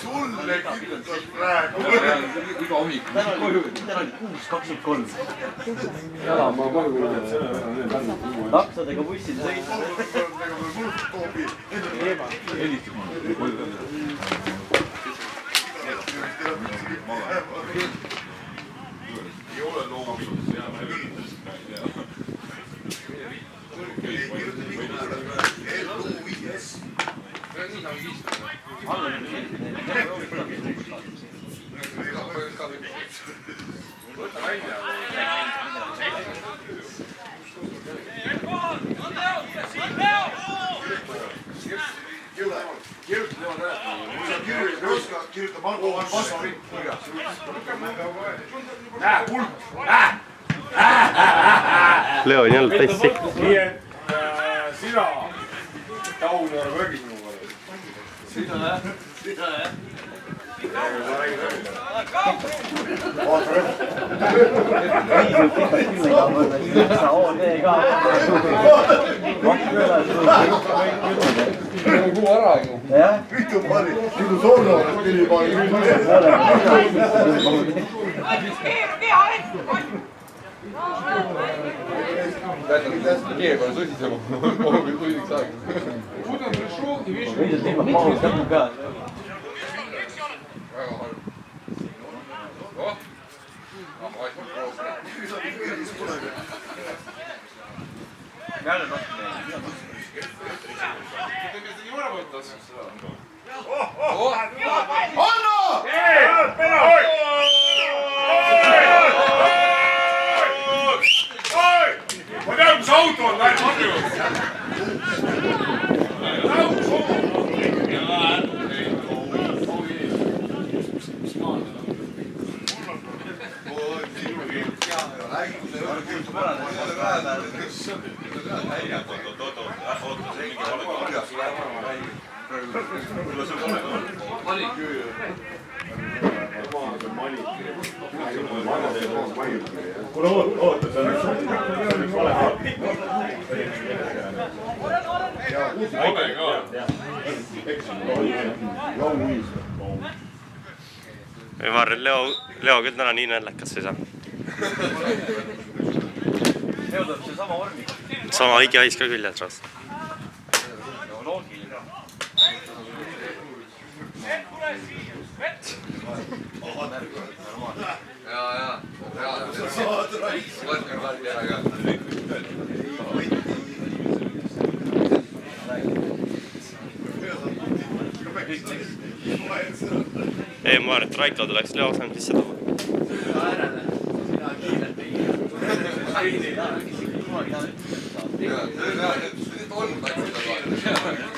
Sulle kirjutas praegu. Iga hommik. Täna oli 6.23. Jala, ma kogu lapsadega bussid sõitma. Ei ole loomulikult. Kirjuta Marko on vasari. Näe, kulp! Leo on jälle täis sekk. Nii et sina, Tauner, räägid minuga. Sina jah. Kuu ära ju. Mitu paari, mitu soolo tuli paari. Keegi on sõsisema. Kogu tunniks aeg. Võidad ilma paus käpu peal. Väga halb. Jälle nokku neile. Anna! Ma tean, kus auto on läinud Marju. Kuule, oota, see on üks vale Ma arvan, Leo küll täna nii nällekas ei saa. Leo tuleb see sama vormi. Sama higihais ka küll jätras. Loogiline. Ei, ma arvan, et Raiko tuleks Leo saanud sisse tuua.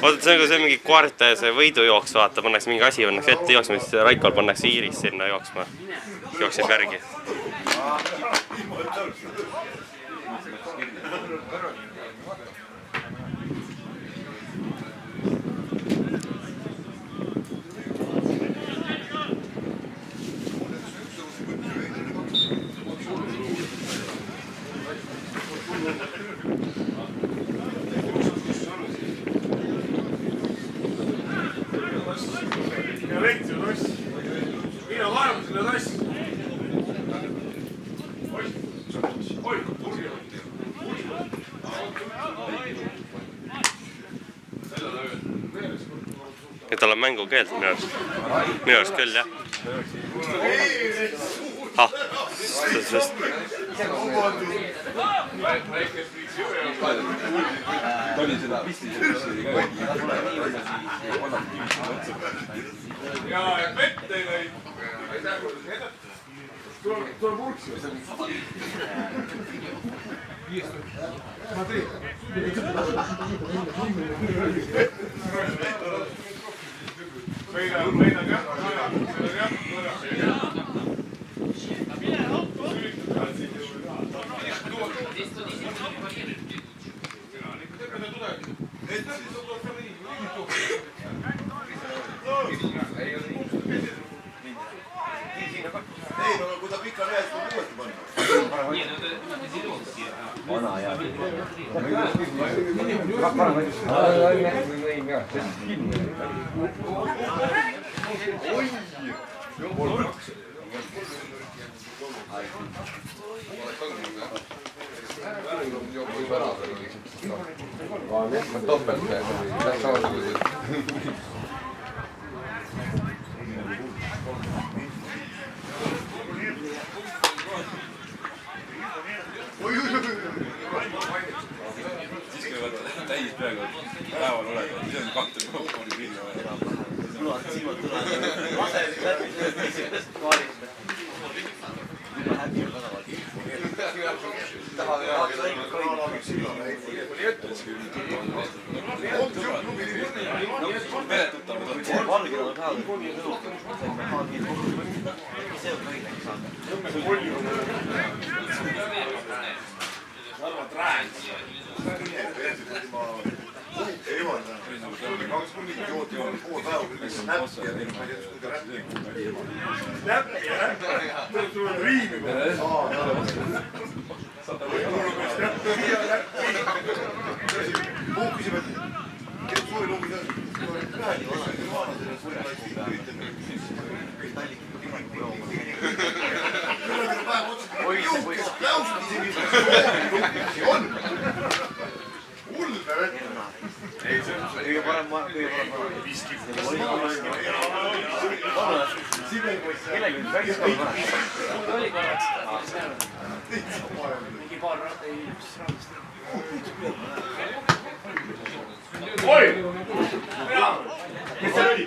Oota, see on ka mingi koerte see võidujooks, vaata, pannakse mingi asi, pannakse ette jooksma, siis Raikol pannakse Iiris sinna jooksma. Jookseb järgi. Mina vaevu selle tassi. Ja tal on mängukeelt minu arust. Minu arust küll, jah. Ah, sest... Tuli seda pistiselt ka. Ja vett ei lõi. Tuleb urksi. Meidän jah. võta pika lehe, siis tuleb uuesti panna. Vana ja. Topelt siis kui võtta täis peaaegu päeval oled, siis on 2 pilli vaja. Tulad silmad tulevad. Lased läbi sellest kaalist. Juba häbi on tänavad. Valgel on päeval. See on kõigega saada. Arvad rääd. Eemalda. 2 kunnigi jooti on pool päeva, kui näppi ja teine ma ei tea, kui räppi. Näppi ja räppi. Tuleb riimima. Puhkisime, et suuri lugusid on. Räädi, et vaana selle suuri laisi üritame. Küll on päev otsa. Jõukes, läusid isegi. On. Ulme vett. Kõige parem viski. Kellegi nüüd väikse korra parem. Oli korraks. Mingi paar ratta ei saanud. Oi! Mis see oli?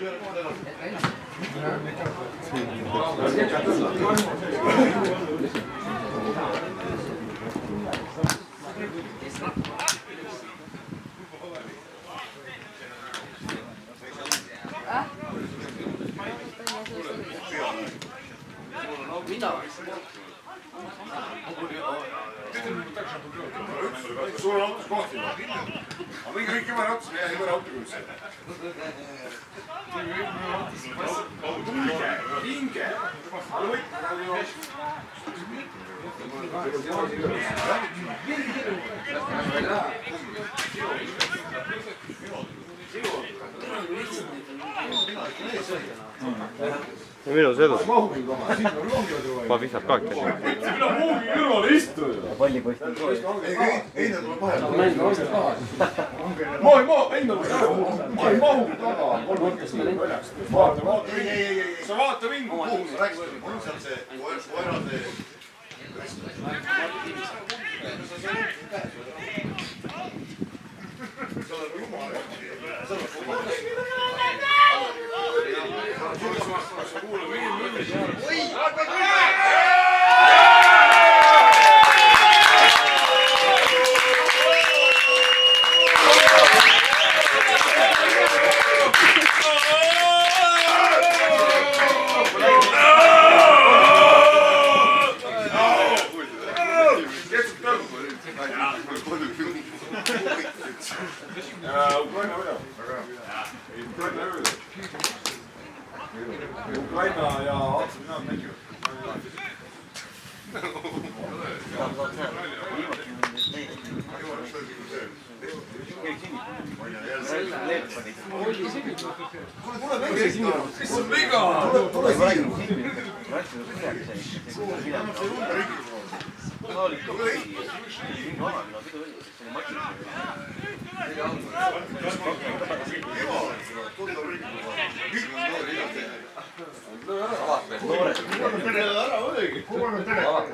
Sul on autos kohti. Aga võin kõik jumala autos, me ei võra auto küll. Hinge! Minu sõdus. Ma visad ka ikka. Mina muugi kõrvale istuja. Pallipoist on koos. Einar tuleb vahele. Ma ei mahu taga. Vaata. Sa vaata mind. Kuhu sa rääkisid? Mul on seal see koerade... Ukraina ja Atsel näeb mängivad. Mis on viga?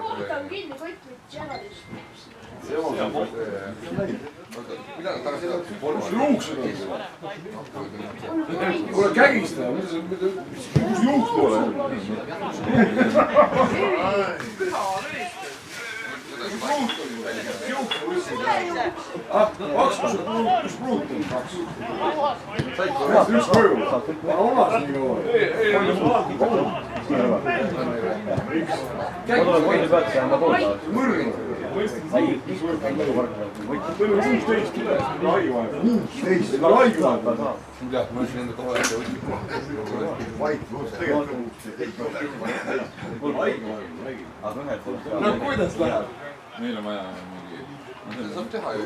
Ootan kinni kõik nüüd Tšernobist. Kuule kägistaja, kus juuk tuleb? Kaks, kus pruut on? Kaks. Üks koju. Ma olas nii kaua. kuidas läheb? Meil on vaja mingi... saab teha ju.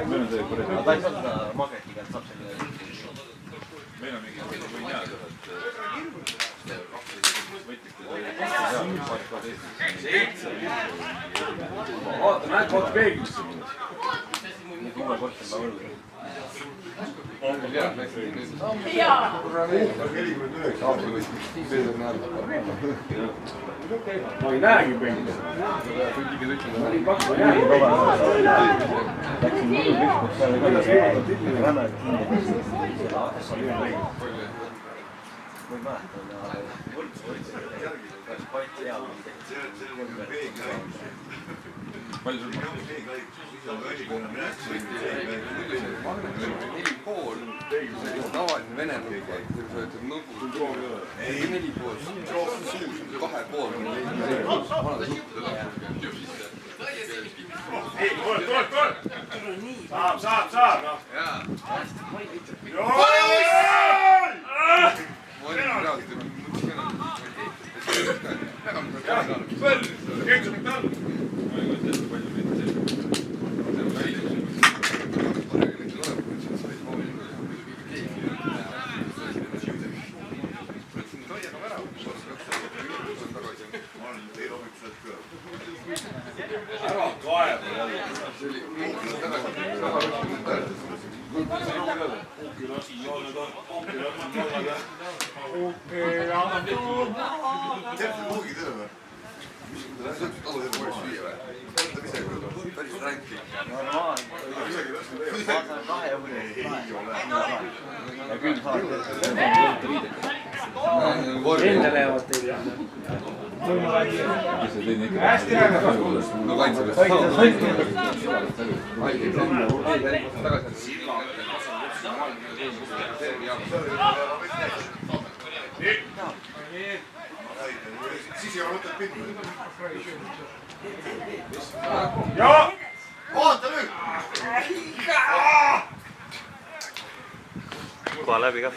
Meil on see... ta ei saa seda magetiga, et saab selle... Meil on mingi... võin jääda, vaata, näed, vaata peeglisse. Nii kuue kortel ma võlgu. jaa. Ma ei näegi peeglisse. Ma olin pakku jäägi. Läksin muidu pikkus seal ka räme kindlasti. Ma ei mäleta, võrdsus patt hea. Palju sul maha? 4,5. Tavaline vene nugu, kui sa ütled nugu. 4,5. Suus on 2,5. Vanad suhtele. Ei, tule! Saab! Jaa. Ma olin praegu, ära kaeva jälle. Enne lähevad teile. Hästi läheb. No kaitseväes. Siis ei ole mõtet pinna. Joo! Oota nüüd! Koha läbi ka.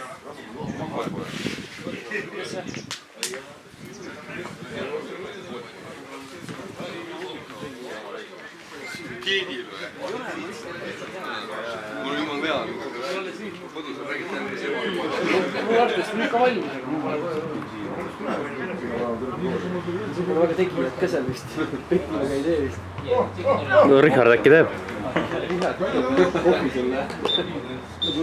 Keedil või? Mul jumal tean. Kodus on räägid tähendab see. Mul arvest on ikka valmis, aga ma pole kohe see pole väga tegijad ka seal vist. Pekkiga ei tee vist. No Richard äkki teeb? Richard teeb kopi sulle. See on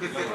kõik.